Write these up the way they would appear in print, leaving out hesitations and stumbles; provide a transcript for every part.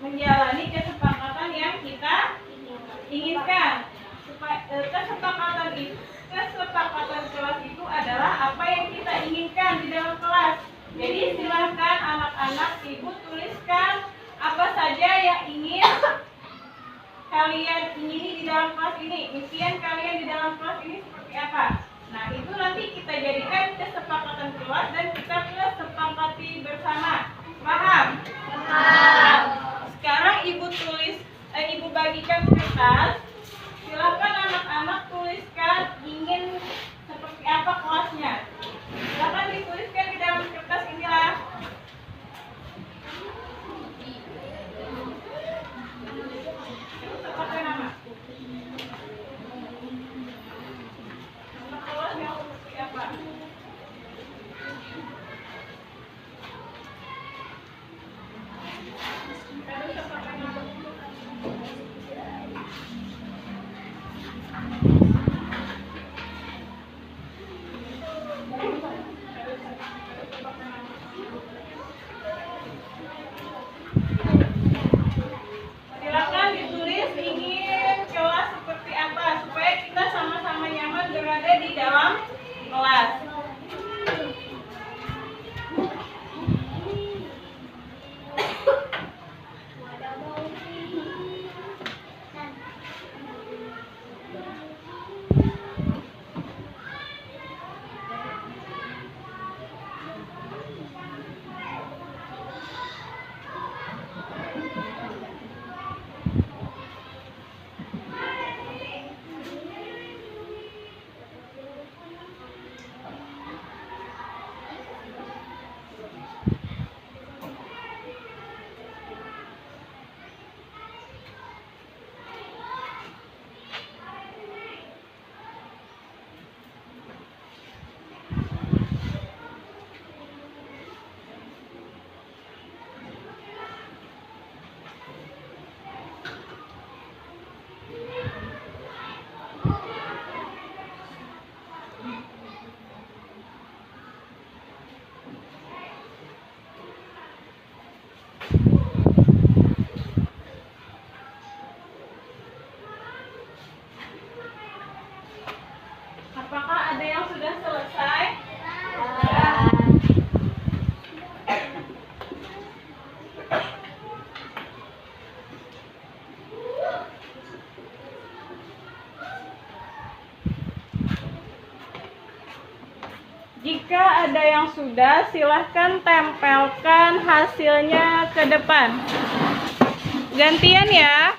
menjalani kesepakatan yang kita inginkan. Kesepakatan kelas itu adalah apa yang kita inginkan di dalam kelas. Jadi silahkan anak-anak ibu tuliskan apa saja yang ingin kalian ingini di dalam kelas ini. Impian kalian di dalam kelas ini seperti apa? Nah, itu nanti kita jadikan kesepakatan kelas dan kita kesepakati bersama. Paham? Paham. Sekarang ibu bagikan kertas. Silakan anak-anak tuliskan ingin seperti apa kelasnya. Silakan dituliskan di dalam kertas inilah. Pakai nama. Nama kelasnya seperti apa? Silakan ditulis ingin kelas seperti apa supaya kita sama-sama nyaman berada di dalam kelas. Apakah ada yang sudah selesai? Jika ada yang sudah, silahkan tempelkan hasilnya ke depan. Gantian ya.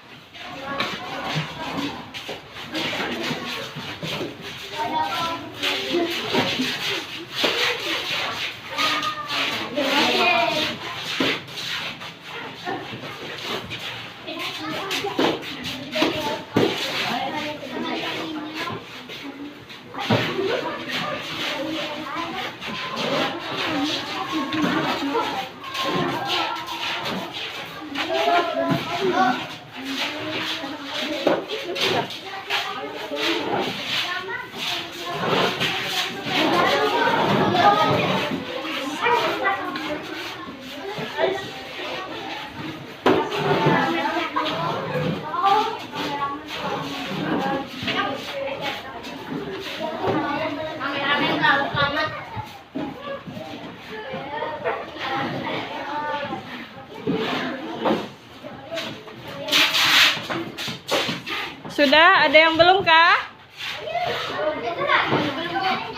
Sudah? Ada yang belum kah?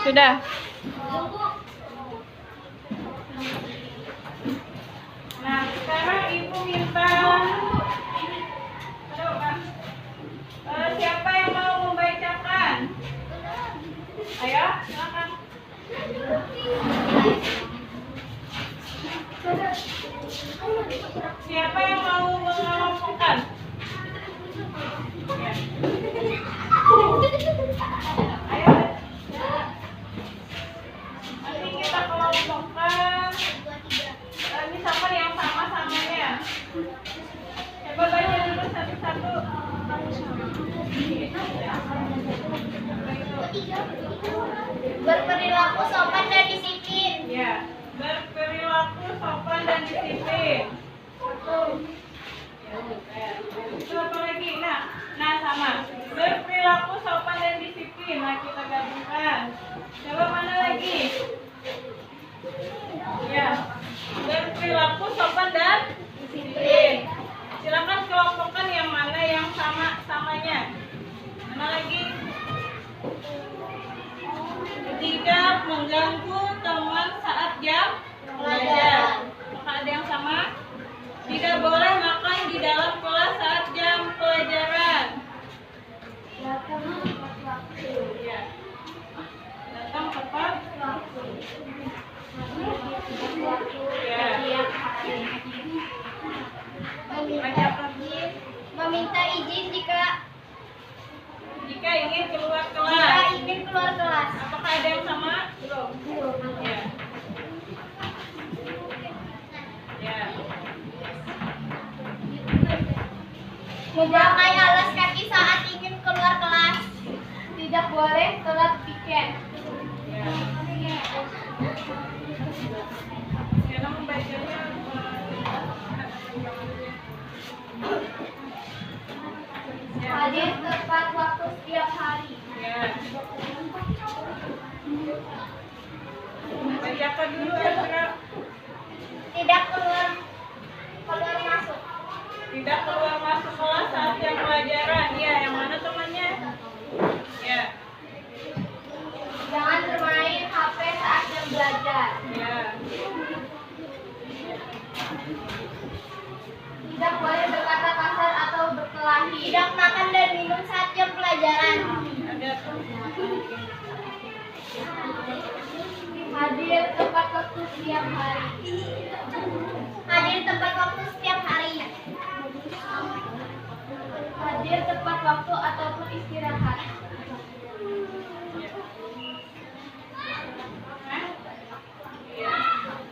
Sudah. Nah, sekarang ibu minta siapa yang mau membacakan? Ayo, silakan. Siapa yang mau mengelompokkan? Ayo. Nanti kita kelompokkan. Misalkan yang sama-samanya. Coba baca dulu satu-satu. disiplin. Itu apa lagi? Nah sama. Berperilaku sopan dan disiplin. Nah kita gabungkan. Coba mana lagi? Ya. Berperilaku sopan dan disiplin. Silakan kelompokkan yang mana yang samanya. Mana lagi? Tidak mengganggu teman saat jam belajar. Apakah ada yang sama? Tidak boleh makan di dalam kelas saat jam pelajaran. Ya. Datang tepat waktu. Ya. Meminta izin jika ingin keluar kelas. Apakah ada yang sama? Belum. Ya. Ya. memakai alas kaki saat ingin keluar kelas. Tidak boleh telat piket. Ya. Karena membacanya Hadir tepat waktu setiap hari. ya. Bagi apa dulu Azra? Tidak keluar masuk. Tidak keluar masuk kelas saat jam pelajaran. Ya, yang mana temannya? Ya. Jangan bermain HP saat jam belajar. Ya. Tidak boleh berkata kasar atau berkelahi. Tidak makan dan minum saat jam pelajaran. Ada tuh. Hadir tepat waktu setiap hari. Hadir tepat waktu setiap hari. Hadir tepat waktu ataupun istirahat.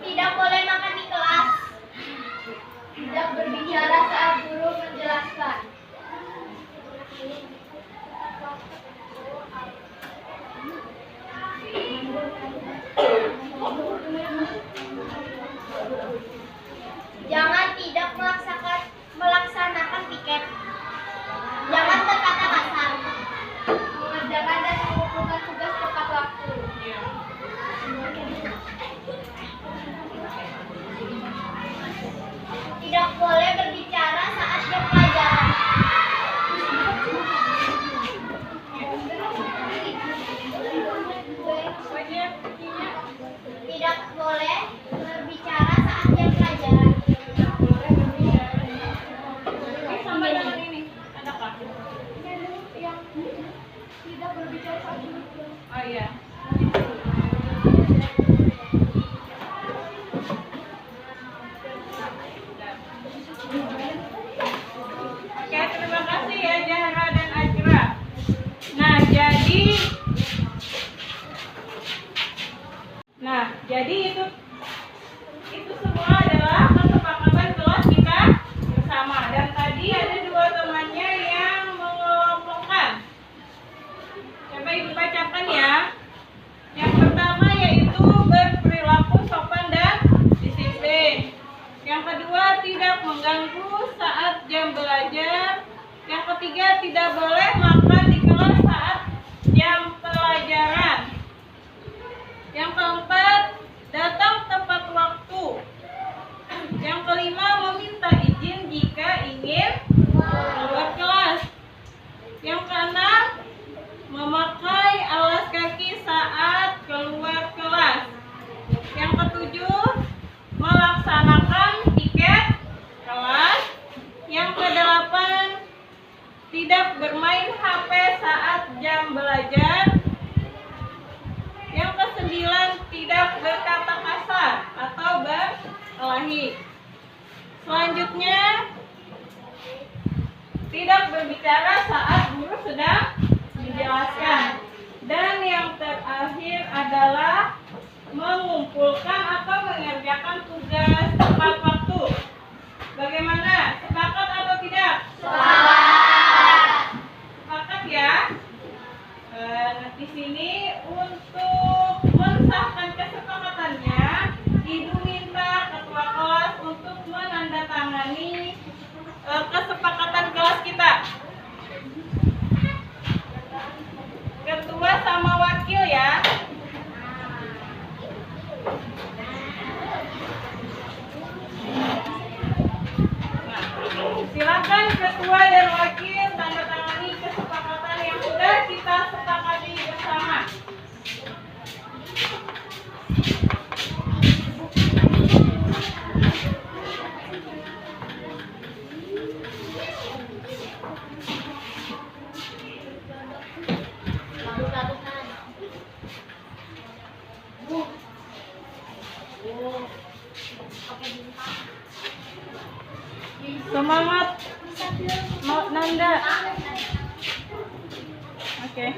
Tidak boleh makan di kelas. Tidak berbicara saat guru menjelaskan. Jangan tidak melaksanakan piket. Jangan berkata kasar. Mengerjakan dan mengumpulkan tugas tepat waktu. Ya. Tidak boleh berbicara saat jam pelajaran. Tidak boleh berbicara saat jam pelajaran. Ini sama dengan ini. Adakah? Yang tidak berbicara saat jam pelajaran. Oh iya. Oke, terima kasih ya Zahra dan Ajra. Jadi itu semua adalah kesepakatan kelas kita bersama. Dan tadi ada dua temannya yang mengelompokkan. Coba Ibu bacakan ya. Yang pertama yaitu berperilaku sopan dan disiplin. Yang kedua tidak mengganggu saat jam belajar. Yang ketiga tidak boleh makan di kelas saat jam pelajaran. Yang keempat datang tepat waktu. Yang kelima meminta izin jika ingin keluar kelas. Yang keenam memakai alas kaki saat keluar kelas. Yang ketujuh melaksanakan piket kelas. Yang kedelapan tidak bermain HP saat jam belajar. Yang kesembilan tidak berkata kasar atau berkelahi. Selanjutnya tidak berbicara saat guru sedang menjelaskan. Dan yang terakhir adalah mengumpulkan atau mengerjakan tugas tepat waktu. Bagaimana? Sepakat atau tidak? Sepakat ya. Di sini untuk mensahkan kesepakatannya, Ibu minta ketua kelas untuk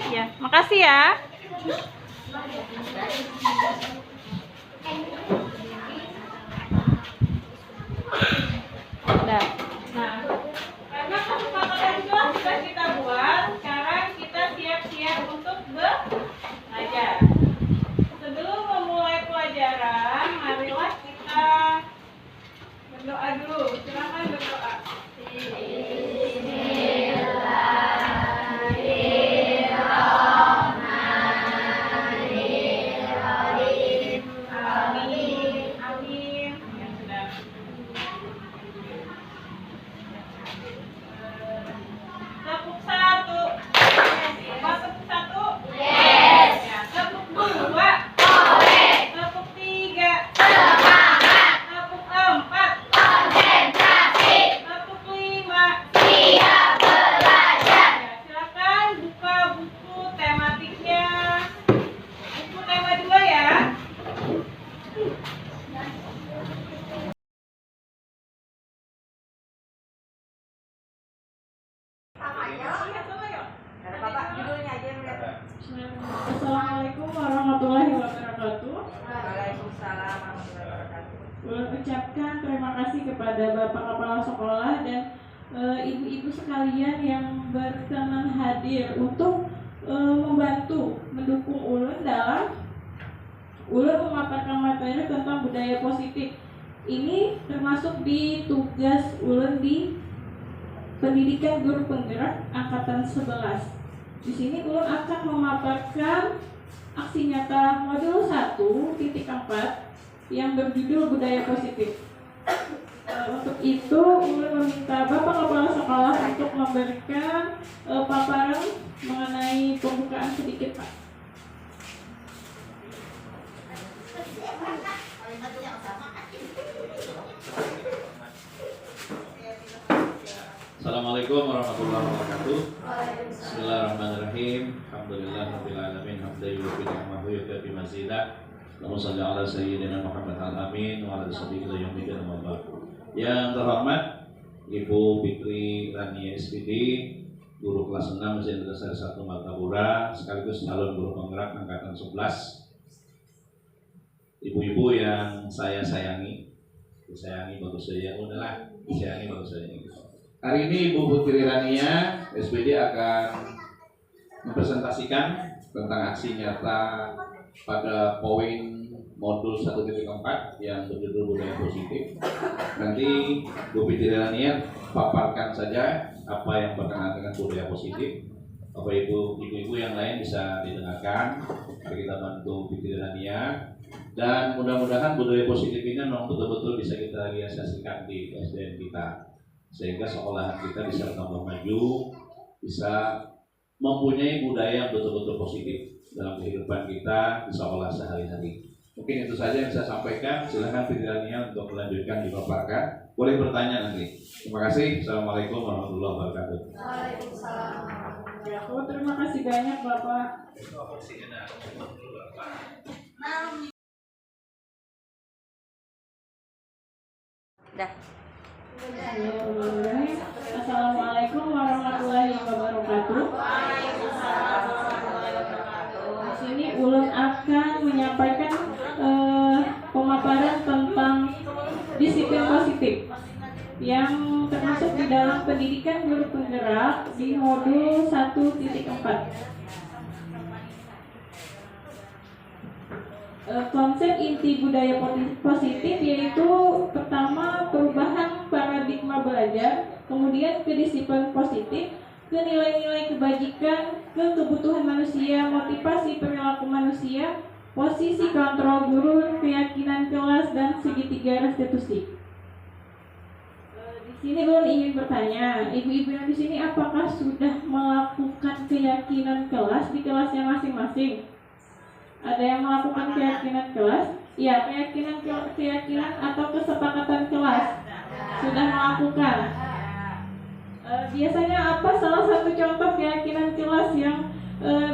Ya, makasih ya. Udah. Nah, karena kesepakatan kelas sudah kita buat, sekarang kita siap-siap untuk belajar. Sebelum memulai pelajaran, marilah kita berdoa dulu. Silakan berdoa. Amin. Amin. Ya sudah. Tepuk satu. Apa tepuk satu? Yes. Ya, tepuk dua. Tepuk tiga. Semangat. Tepuk empat. Konsentrasi. Tepuk lima. Siap belajar. Ya, silakan buka buku tematiknya. Buku tema 2 ya. Assalamualaikum warahmatullahi wabarakatuh. Waalaikumsalam warahmatullahi wabarakatuh. Ulun ucapkan terima kasih kepada Bapak Kepala Sekolah dan ibu-ibu sekalian yang berkenan hadir untuk membantu mendukung ulun dalam ulun memaparkan materi tentang budaya positif. Ini termasuk di tugas ulun di Pendidikan Guru Penggerak Angkatan 11. Di sini ulun akan memaparkan aksi nyata modul 1.4 yang berjudul budaya positif. Untuk itu ulun meminta Bapak Kepala Sekolah untuk memberikan paparan mengenai pembukaan sedikit, Pak. Assalamualaikum warahmatullahi wabarakatuh. Bismillahirrahmanirrahim. Alhamdulillahirabbil alamin. Hamdan yuwaffi ni'amahu wa yukafi mazidah. Allahumma shalli ala sayyidina Muhammad al-amin wa ala sahbihi yaumil qiyamah. Yang terhormat Ibu Fikri Rania SPD, guru kelas 6 Mesin Dasar 1 Martapura, sekaligus calon guru penggerak angkatan 11. Ibu-ibu yang saya sayangi, bagus saya, udahlah, disayangi bagus saya. Hari ini Ibu Putri Rania SPD akan mempresentasikan tentang aksi nyata pada poin modul 1.4 yang berjudul budaya positif. Nanti Bu Putri Rania paparkan saja apa yang berkenaan dengan budaya positif. Bapak ibu-ibu yang lain bisa didengarkan. Mari kita bantu Bu Putri Rania. Dan mudah-mudahan budaya positif ini memang betul-betul bisa kita realisasikan di SDN kita, sehingga sekolahan kita bisa tambah maju, bisa mempunyai budaya yang betul-betul positif dalam kehidupan kita di sekolah sehari-hari. Mungkin itu saja yang saya sampaikan. Silakan pikirannya untuk melanjutkan dipaparkan. Boleh bertanya nanti. Terima kasih. Assalamualaikum warahmatullahi wabarakatuh. Waalaikumsalam. Ya, terima kasih banyak Bapak. Dah. Assalamualaikum warahmatullahi wabarakatuh. Di sini ulun akan menyampaikan pemaparan tentang disiplin positif yang termasuk di dalam pendidikan guru penggerak di modul 1.4. Konsep inti budaya positif yaitu pertama perubahan paradigma belajar, kemudian ke disiplin positif, ke nilai-nilai kebajikan, ke kebutuhan manusia, motivasi perilaku manusia, posisi kontrol guru, keyakinan kelas, dan segitiga restitusi. Di sini gue ingin bertanya, ibu-ibu yang di sini apakah sudah melakukan keyakinan kelas di kelasnya masing-masing? Ada yang melakukan keyakinan kelas? Ya, keyakinan atau kesepakatan kelas sudah melakukan. Biasanya apa salah satu contoh keyakinan kelas yang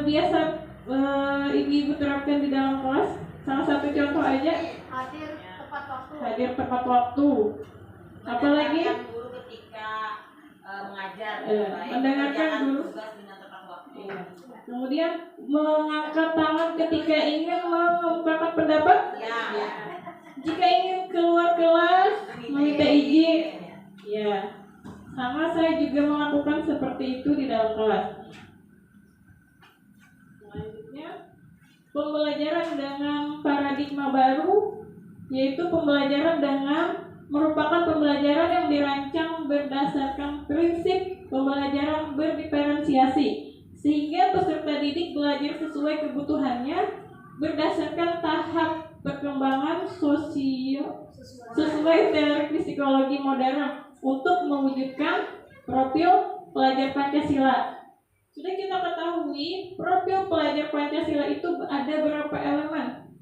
biasa ibu-ibu terapkan di dalam kelas? Salah satu contoh aja. Hadir tepat waktu. Hadir tepat waktu. Apalagi guru ketika mengajar, mendengarkan guru. tugas dengan tepat waktu. Iya. Kemudian mengangkat tangan ketika ingin mengungkapkan pendapat. Jika ingin keluar kelas, meminta izin. Ya. Sama saya juga melakukan seperti itu di dalam kelas. Selanjutnya, pembelajaran dengan paradigma baru, yaitu pembelajaran dengan merupakan pembelajaran yang dirancang berdasarkan prinsip pembelajaran berdiferensiasi, sehingga peserta didik belajar sesuai kebutuhannya berdasarkan tahap perkembangan sosio sesuai teori psikologi modern untuk mewujudkan profil pelajar Pancasila. Sudah kita ketahui profil pelajar Pancasila itu ada berapa elemen?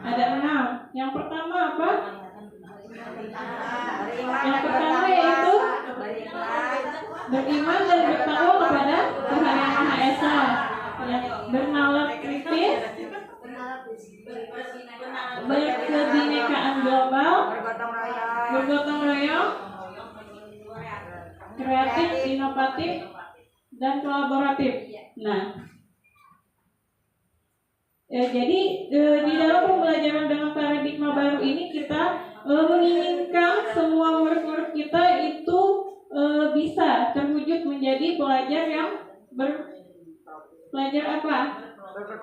Ada 6. Yang pertama apa? Yang pertama yaitu beriman dan bertakwa kepada Tuhan Yang Maha Esa, bernalar kritis, berkebinekaan global, bergotong royong, kreatif, inovatif, dan kolaboratif. Nah, jadi di dalam pembelajaran dengan paradigma baru ini kita menginginkan semua murid-murid kita itu bisa terwujud menjadi pelajar yang pelajar apa?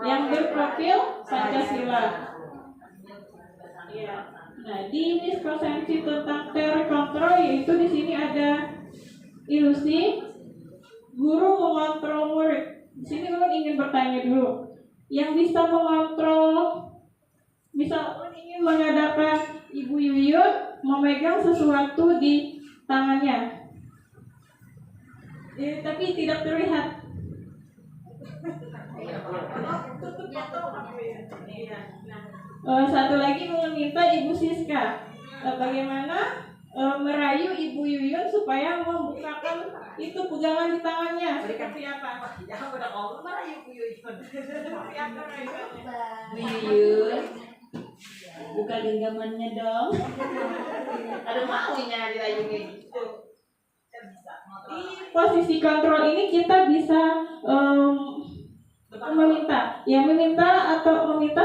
Yang berprofil Pancasila. Nah, di miskonsensi tentang teori kontrol, yaitu di sini ada ilusi guru mengontrol murid. Di sini ulun ingin bertanya dulu, yang bisa mengontrol, misal ulun ingin mengadakan Ibu Yuyun memegang sesuatu di tangannya, tapi tidak terlihat. Satu lagi meminta Ibu Siska bagaimana merayu Ibu Yuyun supaya membukakan itu pegangan di tangannya. Seperti apa? Bu Yuyun, buka genggamannya dong. Ada maunya dirayuin. Di posisi kontrol ini kita bisa meminta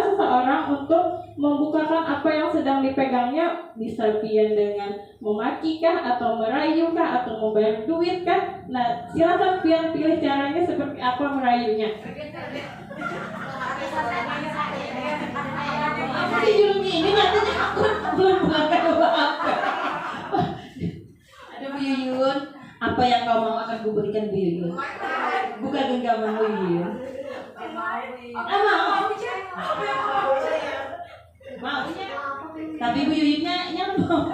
seseorang untuk membukakan apa yang sedang dipegangnya, bisa pian dengan memaki kah, atau merayu kah, atau membayar duit kah. Nah, silakan pian pilih caranya seperti apa merayunya. Di jurumnya ini nyatanya aku belum mengangkat apa-apa. Ada Bu Yuyun, apa yang kau mau akan kuberikan Bu Yuyun? Buka genggaman Bu Yuyun. Maunya. Tapi Bu Yuyunnya nyambung.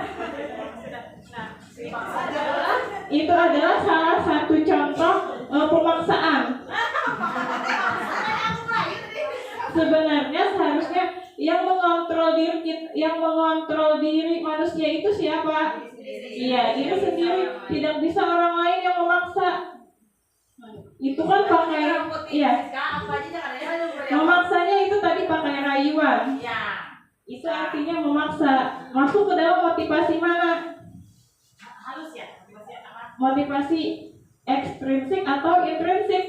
Itu adalah salah satu contoh pemaksaan. Sebenarnya seharusnya yang mengontrol diri manusia itu siapa? Iya, diri sendiri. Tidak bisa orang lain yang memaksa. Itu kan pakai, iya. Memaksanya itu tadi pakai rayuan. Itu artinya memaksa. Masuk ke dalam motivasi mana? Motivasi ekstrinsik atau intrinsik?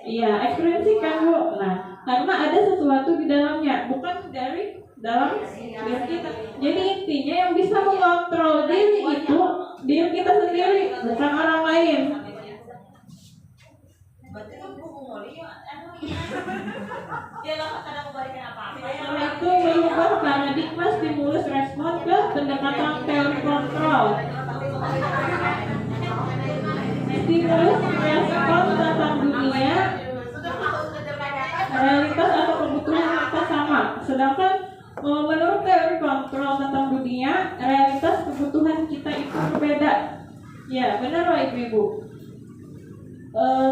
Iya, ekstrinsik kan Bu. Nah, karena ada sesuatu di dalamnya, bukan dari dalam diri kita. Jadi intinya yang bisa mengontrol diri itu diri kita sendiri, bukan orang lain. Setelah itu merubah paradigma stimulus respon ke pendekatan teori kontrol. Stimulus respon tentang dunia, realitas atau kebutuhan kita sama. Sedangkan menurut teori kontrol tentang dunia, realitas kebutuhan kita itu berbeda. Ya, benar Pak Ibu-Ibu.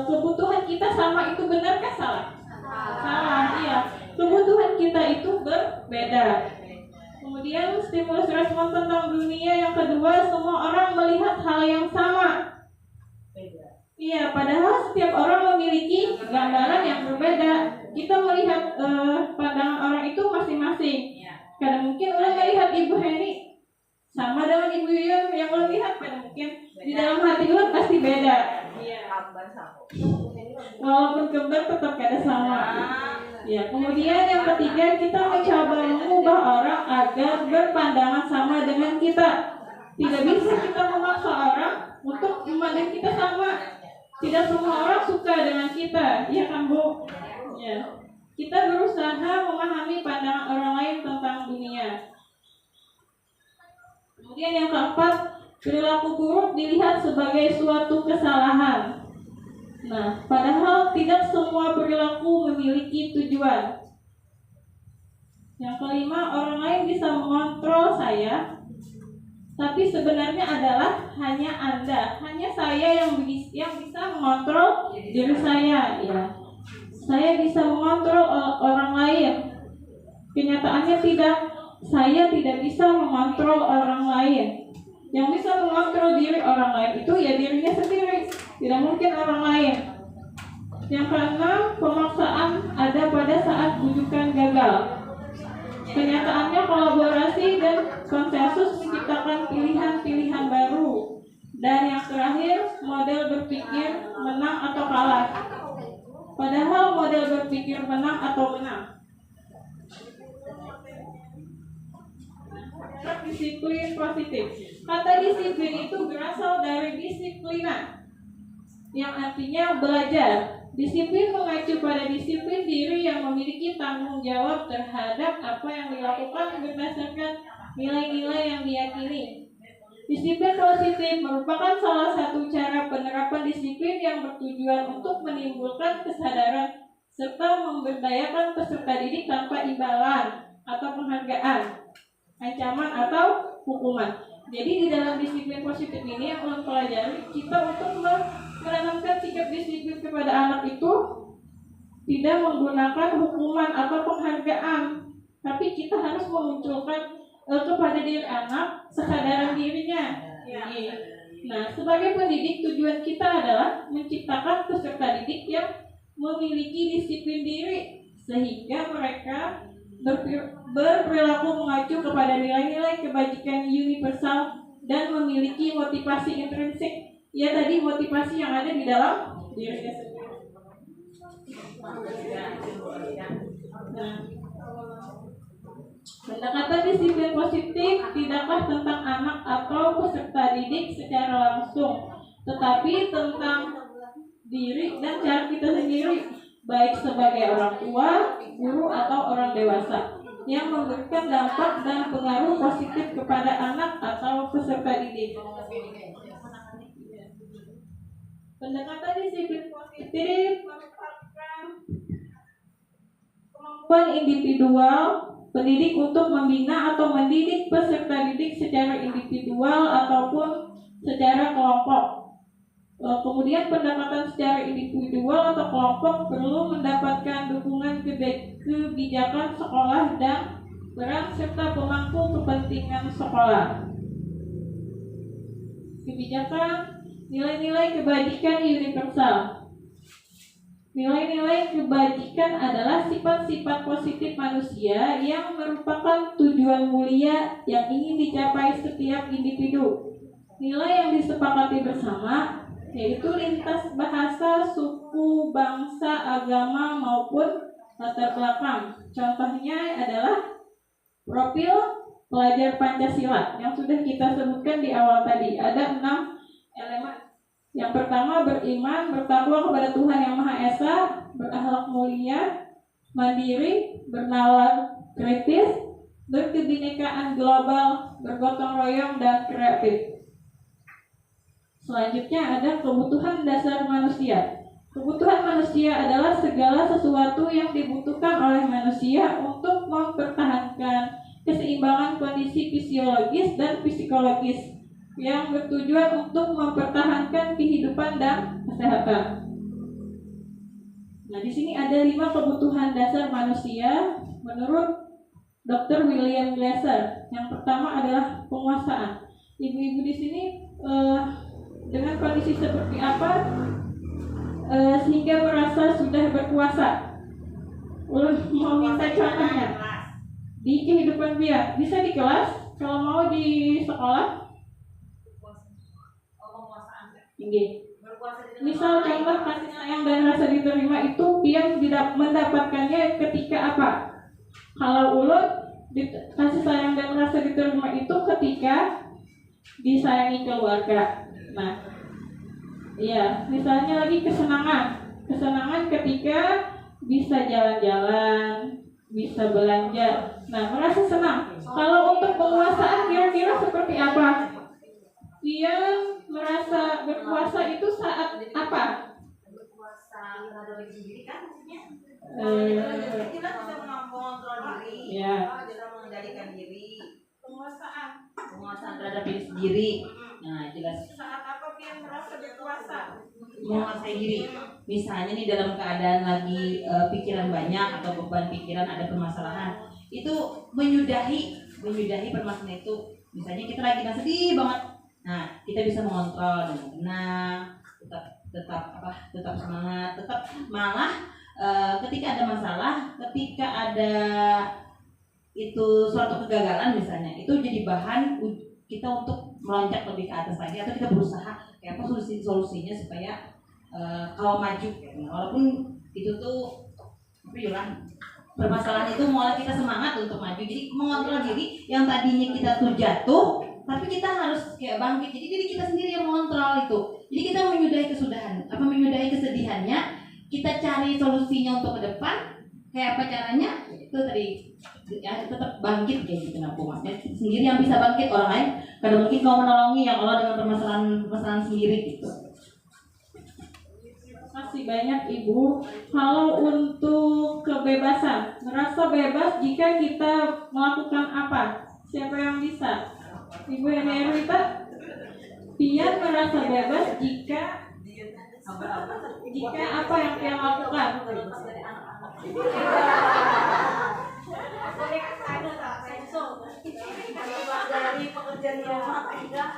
Kebutuhan kita sama itu benar kah salah? Salah, iya. Kebutuhan kita itu berbeda. Kemudian stimulus respon tentang dunia yang kedua, semua orang melihat hal yang sama. Iya, padahal setiap orang memiliki gambaran yang berbeda. Kita melihat pandangan orang itu masing-masing. Karena mungkin orang melihat Ibu Heni sama dengan Ibu Yuyun yang melihat, karena mungkin di dalam hati orang pasti beda. Iya. Ya, kemudian yang ketiga, kita mencoba mengubah orang agar berpandangan sama dengan kita. Tidak bisa kita memaksa orang untuk memandang kita sama. Tidak semua orang suka dengan kita, ya kan Bu? Ya. Kita berusaha memahami pandangan orang lain tentang dunia. Kemudian yang keempat, perilaku buruk dilihat sebagai suatu kesalahan. Nah, padahal tidak semua perilaku memiliki tujuan. Yang kelima, orang lain bisa mengontrol saya, tapi sebenarnya adalah hanya Anda, hanya saya yang bisa mengontrol diri saya. Ya, saya bisa mengontrol orang lain. Kenyataannya tidak, saya tidak bisa mengontrol orang lain. Yang bisa mengontrol diri orang lain itu ya dirinya sendiri, tidak mungkin orang lain. Yang keenam, pemaksaan ada pada saat bujukan gagal. Kenyataannya kolaborasi dan konsensus menciptakan pilihan-pilihan baru. Dan yang terakhir, model berpikir menang atau kalah. Padahal model berpikir menang atau menang. Disiplin positif. Kata disiplin itu berasal dari disiplina, yang artinya belajar. Disiplin mengacu pada disiplin diri yang memiliki tanggung jawab terhadap apa yang dilakukan berdasarkan nilai-nilai yang diyakini. Disiplin positif merupakan salah satu cara penerapan disiplin yang bertujuan untuk menimbulkan kesadaran serta memberdayakan peserta didik tanpa imbalan atau penghargaan, ancaman atau hukuman. Jadi di dalam disiplin positif ini yang ulun pelajari, kita untuk menanamkan sikap disiplin kepada anak itu tidak menggunakan hukuman atau penghargaan, tapi kita harus memunculkan kepada diri anak kesadaran dirinya. Nah, sebagai pendidik tujuan kita adalah menciptakan peserta didik yang memiliki disiplin diri sehingga mereka berperilaku mengacu kepada nilai-nilai kebajikan universal dan memiliki motivasi intrinsik. Ya, tadi motivasi yang ada di dalam dirinya sendiri. Nah, pendekatan disiplin positif tidaklah tentang anak atau peserta didik secara langsung, tetapi tentang diri dan cara kita sendiri, baik sebagai orang tua, guru, atau orang dewasa, yang memberikan dampak dan pengaruh positif kepada anak atau peserta didik. Pendekatan disiplin positif merupakan kemampuan individual pendidik untuk membina atau mendidik peserta didik secara individual ataupun secara kelompok. Kemudian pendekatan secara individual atau kelompok perlu mendapatkan dukungan kebijakan sekolah dan peran serta pemangku kepentingan sekolah. Kebijakan nilai-nilai kebajikan universal. Nilai-nilai kebajikan adalah sifat-sifat positif manusia yang merupakan tujuan mulia yang ingin dicapai setiap individu. Nilai yang disepakati bersama yaitu lintas bahasa, suku, bangsa, agama, maupun latar belakang. Contohnya adalah profil pelajar Pancasila yang sudah kita sebutkan di awal tadi. Ada 6 elemen. Yang pertama, beriman, bertakwa kepada Tuhan Yang Maha Esa, berakhlak mulia, mandiri, bernalar kritis, berkebinekaan global, bergotong royong, dan kreatif. Selanjutnya ada kebutuhan dasar manusia. Kebutuhan manusia adalah segala sesuatu yang dibutuhkan oleh manusia untuk mempertahankan keseimbangan kondisi fisiologis dan psikologis yang bertujuan untuk mempertahankan kehidupan dan kesehatan. Nah, di sini ada 5 kebutuhan dasar manusia menurut Dr. William Glasser. Yang pertama adalah penguasaan. Ibu-ibu di sini dengan kondisi seperti apa sehingga merasa sudah berkuasa? Mau minta contohnya di kehidupan dia, bisa di kelas, kalau mau di sekolah tinggi. Berkuasa di Misal contoh kasih sayang dan rasa diterima itu Pian mendapatkannya ketika apa? Kalau Ulut kasih sayang dan rasa diterima itu ketika disayangi keluarga. Nah, iya, misalnya lagi kesenangan ketika bisa jalan-jalan, bisa belanja. Nah, merasa senang. Kalau untuk penguasaan kira-kira seperti apa? Dia merasa berkuasa itu saat apa? Berkuasa terhadap diri sendiri kan maksudnya? Eh, Kita bisa mengontrol diri, Ya. bisa mengendalikan diri, penguasaan terhadap diri sendiri. Nah, jelas saat apa dia merasa berkuasa? menguasai diri. Misalnya nih dalam keadaan lagi pikiran banyak atau beban pikiran, ada permasalahan, itu menyudahi permasalahan itu. Misalnya kita lagi sedih banget, nah kita bisa mengontrol dengan tenang, tetap semangat, tetap malah ketika ada masalah, ketika ada itu suatu kegagalan misalnya, itu jadi bahan kita untuk melonjak lebih ke atas lagi, atau kita berusaha kayak apa solusinya supaya kalau maju gitu. Walaupun itu tuh permasalahan itu mulai kita semangat untuk maju, jadi mengontrol diri yang tadinya kita tuh jatuh, tapi kita harus kayak bangkit. Jadi diri kita sendiri yang mengontrol itu. Jadi kita menyudahi kesedihannya, kita cari solusinya untuk ke depan. Kayak apa caranya? Itu tadi ya, tetap bangkit kayak gitu. Nah, sendiri yang bisa bangkit, orang lain kadang mungkin kau menolongi yang Allah dengan permasalahan sendiri gitu. Terima kasih banyak Ibu. Kalau untuk kebebasan, merasa bebas jika kita melakukan apa? Siapa yang bisa? Ibu Henrietta? Pian merasa bebas jika apa yang Pian lakukan? Dari pekerjaan rumah tidak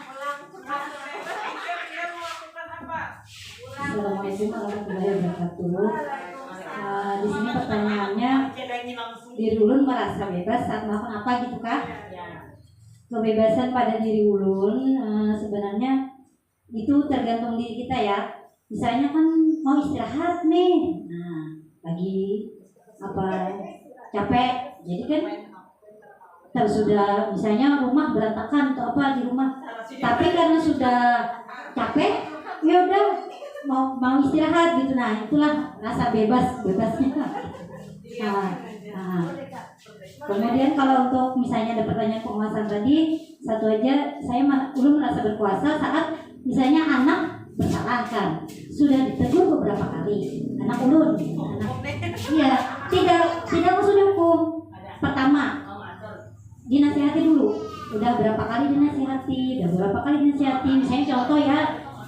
Assalamualaikum warahmatullahi wabarakatuh. Di sini pertanyaannya, diri ulun merasa bebas saat melakukan apa gitu kah? Kebebasan pada diri ulun sebenarnya itu tergantung diri kita ya. Misalnya kan mau istirahat nih, nah lagi capek, jadi kan sudah misalnya rumah berantakan atau apa di rumah, tapi karena sudah capek, ya udah mau istirahat gitu. Nah itulah rasa bebasnya. Nah. Kemudian kalau untuk misalnya ada pertanyaan penguasaan tadi, satu aja, saya ulun merasa berkuasa saat misalnya anak bersalah kan, sudah ditegur beberapa kali, anak iya tidak usah dihukum. Pertama dinasihati dulu, udah berapa kali dinasihati, misalnya contoh ya,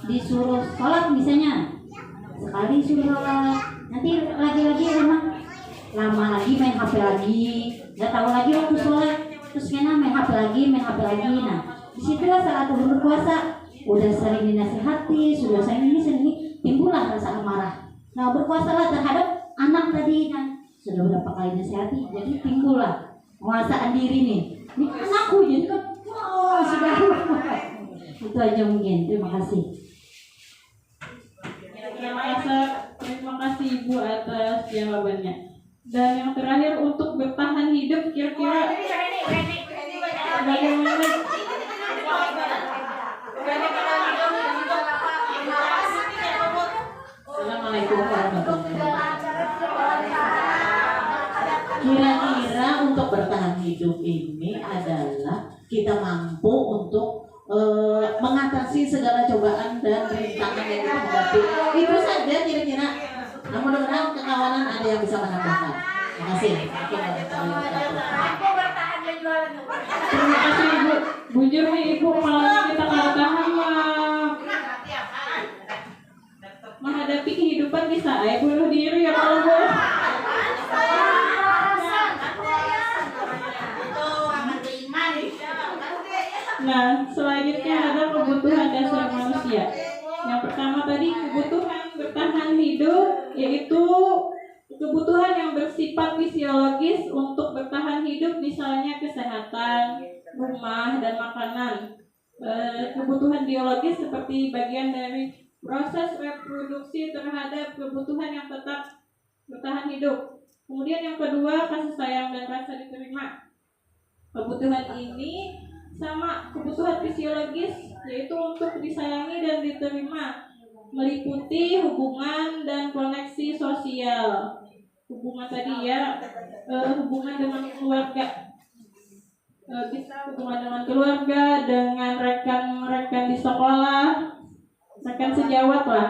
disuruh sholat misalnya, sekali suruh sholat, nanti lagi lama lagi main HP lagi, nggak tahu lagi waktu sholat, terus kena main HP lagi. Nah disitulah saat ulun berkuasa, udah sering dinasihati, sudah sering ini, timbullah rasa amarah. Nah berkuasalah terhadap anak tadi kan, sudah berapa kali nasihati, jadi timbullah penguasaan diri nih. Ini anakku jadi kan, sudah. Itu aja mungkin. Terima kasih. Terima kasih Ibu atas jawabannya. Dan yang terakhir, untuk bertahan hidup kira-kira bagaimana? Assalamualaikum warahmatullahi wabarakatuh. Kira-kira untuk bertahan hidup ini adalah kita mampu untuk mengatasi segala cobaan dan rintangan yang kita hadapi. Itu saja kira-kira. Nah, mudah-mudahan kekawanan ada yang bisa menambahkan. Terima kasih. Terima kasih Ibu. Bujur nih Ibu, malah kita kalau tahan menghadapi kehidupan bisa bunuh diri ya kalau boleh. Nah, selanjutnya ada kebutuhan dasar manusia. Yang pertama tadi kebutuhan bertahan hidup, yaitu kebutuhan yang bersifat fisiologis untuk bertahan hidup, misalnya kesehatan, rumah, dan makanan. Kebutuhan biologis seperti bagian dari proses reproduksi terhadap kebutuhan yang tetap bertahan hidup. Kemudian yang kedua, kasih sayang dan rasa diterima. Kebutuhan ini sama kebutuhan fisiologis, yaitu untuk disayangi dan diterima, meliputi hubungan dan koneksi sosial. Hubungan tadi ya, hubungan dengan keluarga. Hubungan dengan keluarga, dengan rekan-rekan di sekolah, rekan sejawat lah.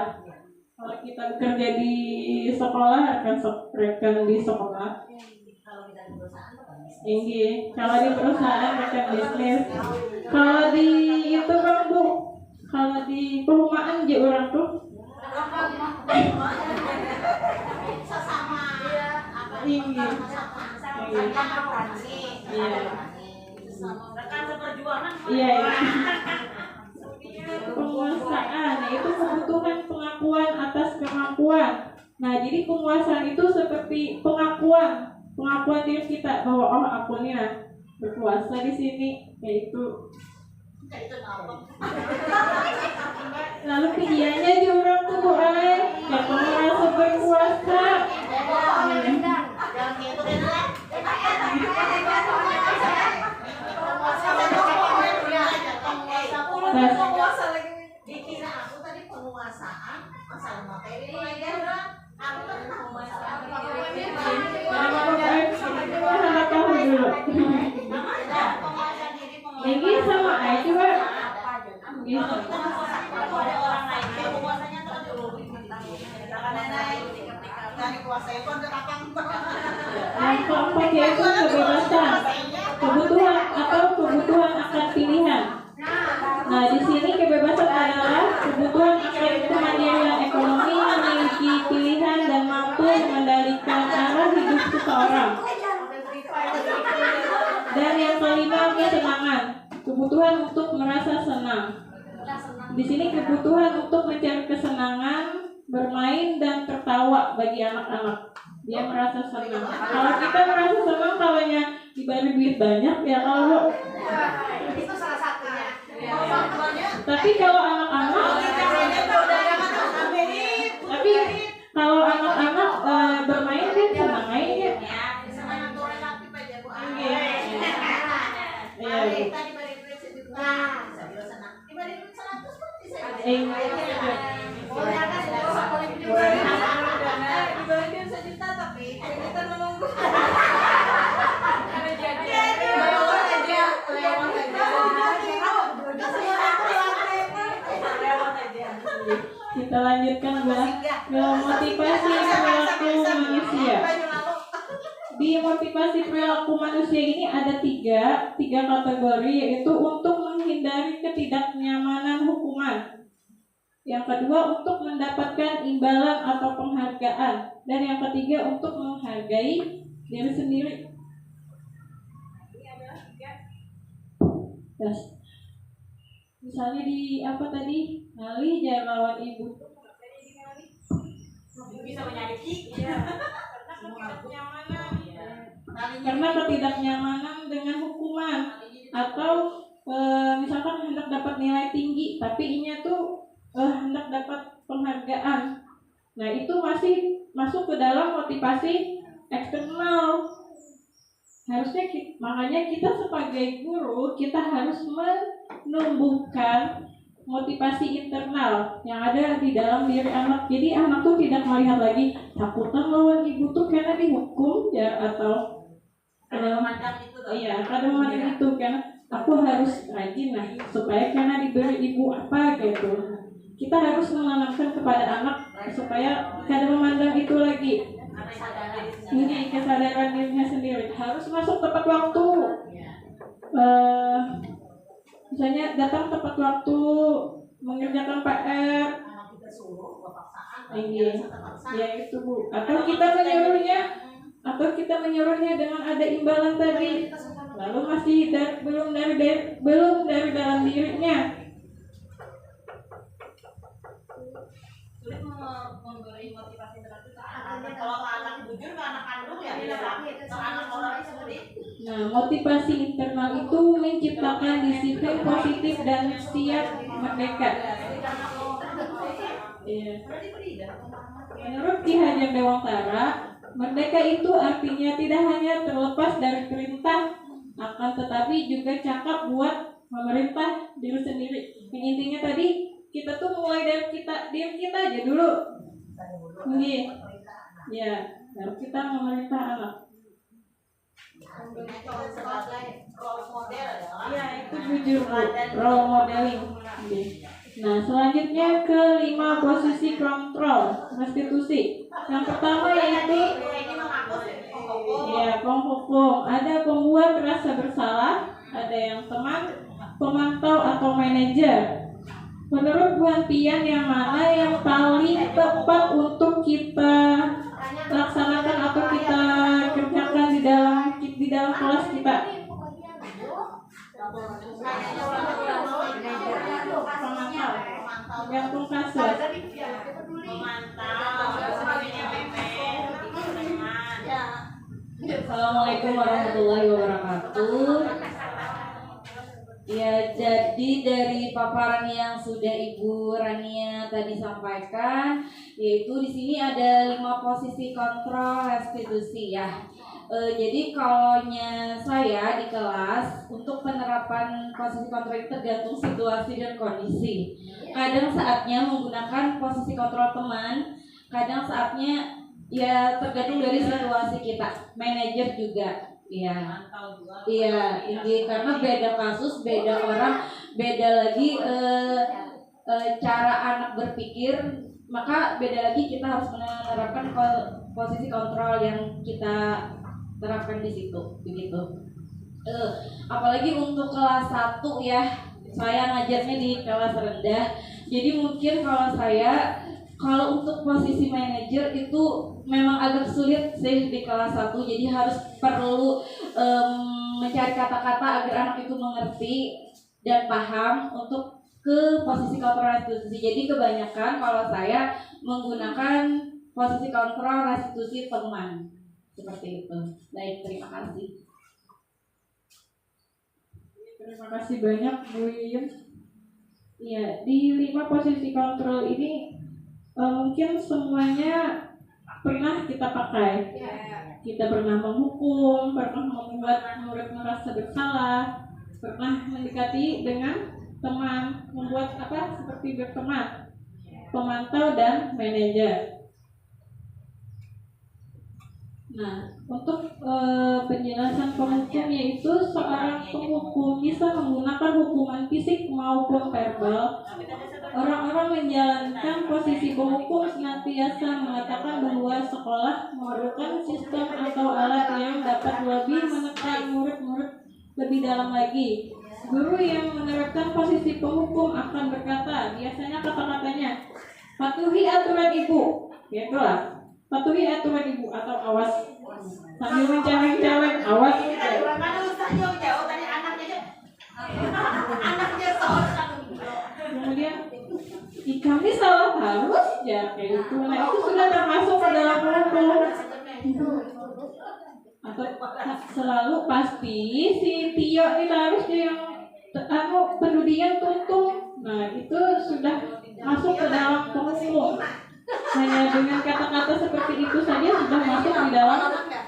Kalau kita bekerja di sekolah, rekan di sekolah. Ini kalau di perusahaan rekan bisnis. Kalau di itu kan Bu, kalau di perumahan aja orang tuh. Ini. Iya. Rekan seperjuangan. Iya. Penguasaan itu kebutuhan pengakuan atas kemampuan. Nah, jadi penguasaan itu seperti pengakuan diri kita bahwa oh aku nih berkuasa di sini, yaitu. Lalu kegiatannya di orang tuh yang merasa berkuasa. Penguasa lagi dikira aku tadi penguasaan masalah materi aku kan penguasaan Ini sama aja Pak. Gitu. kalau ada orang lain penguasanya terlalu dari kuasa itu ada Yang keempat yaitu kebebasan, kebutuhan atau kebutuhan akan pilihan. Nah, di sini kebebasan adalah kebutuhan akan kemandirian ekonomi, memiliki pilihan dan mampu mengendalikan arah hidup seseorang. Dan yang kelima, kesenangan, kebutuhan untuk merasa senang. Di sini kebutuhan untuk mencari kesenangan, bermain dan tertawa bagi anak-anak. Dia merasa senang. Kalau kita merasa senang kalaunya diberi duit banyak ya kalau itu salah satunya. tapi kalau anak-anak bermain kan senang mainnya. Kita lanjutkan motivasi perilaku manusia. Di motivasi perilaku manusia ini ada tiga kategori, yaitu untuk menghindari ketidaknyamanan hukuman. Yang kedua untuk mendapatkan imbalan atau penghargaan, dan yang ketiga untuk menghargai diri sendiri. Ini adalah tiga. Yes. Misalnya di apa tadi? Ngali jangan lawan ibu. Bisa menyakiti. Iya. Karena ketidaknyamanan dengan hukuman atau misalkan hendak dapat nilai tinggi tapi inya tuh hendak dapat penghargaan. Nah, itu masih masuk ke dalam motivasi eksternal. Harusnya makanya kita sebagai guru kita harus menumbuhkan motivasi internal yang ada di dalam diri anak. Jadi anak tuh tidak melihat lagi takutan lawan ibu tuh karena dihukum ya, atau kadang itu kan aku harus rajin lah supaya karena diberi ibu apa gitu. Kita harus menanamkan kepada anak supaya kadang memandang itu lagi. Ini kesadaran dirinya sendiri harus masuk tepat waktu. Misalnya datang tepat waktu, mengerjakan PR. Ya itu Bu. Atau kita menyuruhnya dengan ada imbalan tadi. Lalu masih belum dari dalam dirinya. Sulit memberi motivasi terhadap anak. Kalau anak bujur ke anak kandung ya bisa. Kalau anak orang seperti Nah, motivasi internal itu menciptakan disiplin positif dan siap merdeka. Iya. Menurut Ki Hajar Dewantara, merdeka itu artinya tidak hanya terlepas dari perintah, akan tetapi juga cakap buat memerintah diri sendiri. Yang intinya tadi kita tuh mulai dari diri kita aja dulu. Nih, ya, baru kita memerintah anak. Sebagai role model ya. Iya, itu jujur role modeling. Nah, selanjutnya kelima, posisi kontrol restitusi. Yang pertama yaitu ya penghukum. Ada pembuat rasa bersalah, ada yang teman, pemantau atau manajer. Menurut Bu Antian, yang mana yang paling tepat untuk kita laksanakan atau kita kerjakan di dalam kelas kita? Gantung kasus. Assalamualaikum warahmatullahi wabarakatuh. Ya, jadi dari paparan yang sudah Ibu Rania tadi sampaikan, yaitu di sini ada 5 posisi kontrol restitusi ya. Jadi kalaunya saya di kelas, untuk penerapan posisi kontrol itu tergantung situasi dan kondisi. Kadang saatnya menggunakan posisi kontrol teman, kadang saatnya ya tergantung dari situasi kita. Manajer juga. Iya, ini karena beda kasus, beda orang, beda lagi cara anak berpikir, maka beda lagi kita harus menerapkan posisi kontrol yang kita terapkan di situ, begitu. Apalagi untuk kelas 1 ya, saya ngajarnya di kelas rendah, jadi mungkin kalau untuk posisi manajer itu memang agak sulit sih di kelas 1, jadi harus perlu mencari kata-kata agar anak itu mengerti dan paham untuk ke posisi kontrol restitusi. Jadi kebanyakan kalau saya menggunakan posisi kontrol restitusi teman seperti itu. Baik, terima kasih. Terima kasih banyak Bu Yuyun. Ya, di 5 posisi kontrol ini mungkin semuanya pernah kita pakai. Kita pernah menghukum, pernah membuat murid merasa bersalah, pernah mendekati dengan teman, membuat seperti berteman, pemantau dan manajer. Nah, untuk penjelasan penghukum, yaitu seorang penghukum bisa menggunakan hukuman fisik maupun verbal. Orang-orang menjalankan posisi penghukum senantiasa mengatakan bahwa sekolah memerlukan sistem atau alat yang dapat lebih menekan murid-murid lebih dalam lagi. Guru yang menerapkan posisi penghukum akan berkata, biasanya kata-katanya, patuhi aturan ibu, ya itulah, patuhi aturan ibu atau awas, sambil mencaleg-caleg awas. Kemudian kami salah harus ya kayak gitu. Nah, itu sudah termasuk ke dalam penghukum. Atau selalu pasti si Tio ini harusnya yang pendudian tuntung. Nah, itu sudah masuk ke dalam penghukum. Hanya dengan kata-kata seperti itu saja sudah masuk di dalam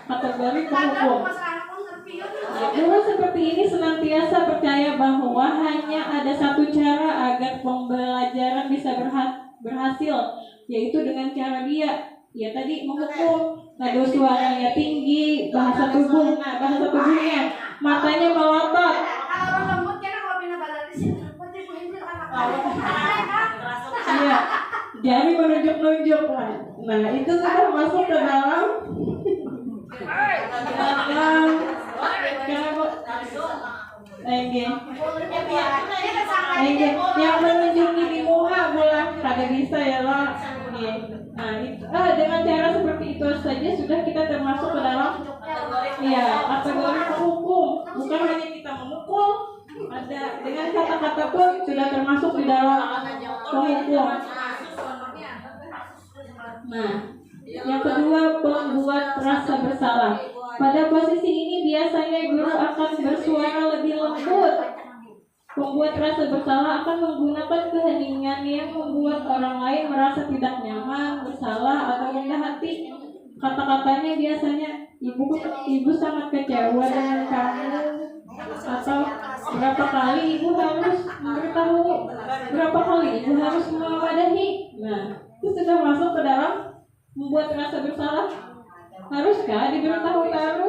kategori penghukum. Guru seperti ini senantiasa percaya bahwa hanya ada satu cara agar pembelajaran bisa berhasil, yaitu dengan cara dia tadi menghukum. Nada suaranya tinggi, bahasa tubuhnya, matanya melotot. Iya, jari menunjuk-nunjuk. Nah, itu sudah masuk ke dalam yang menunjuki di muka bola kada bisa ya lah. Nah, itu, dengan cara seperti itu saja sudah kita termasuk ke dalam kategori penghukum. Bukan hanya kita memukul, ada dengan kata-kata pun sudah termasuk di dalam penghukum. Nah, yang kedua, pembuat rasa bersalah. Pada posisi ini biasanya guru akan bersuara lebih lembut Pembuat rasa bersalah akan menggunakan keheningan yang membuat orang lain merasa tidak nyaman, bersalah, atau rendah hati. Kata-katanya biasanya, ibu sangat kecewa dengan kamu, atau berapa kali ibu harus memberitahu, berapa kali ibu harus mewadahi. Nah, itu sudah masuk ke dalam membuat rasa bersalah. Haruskah diberitahu terus?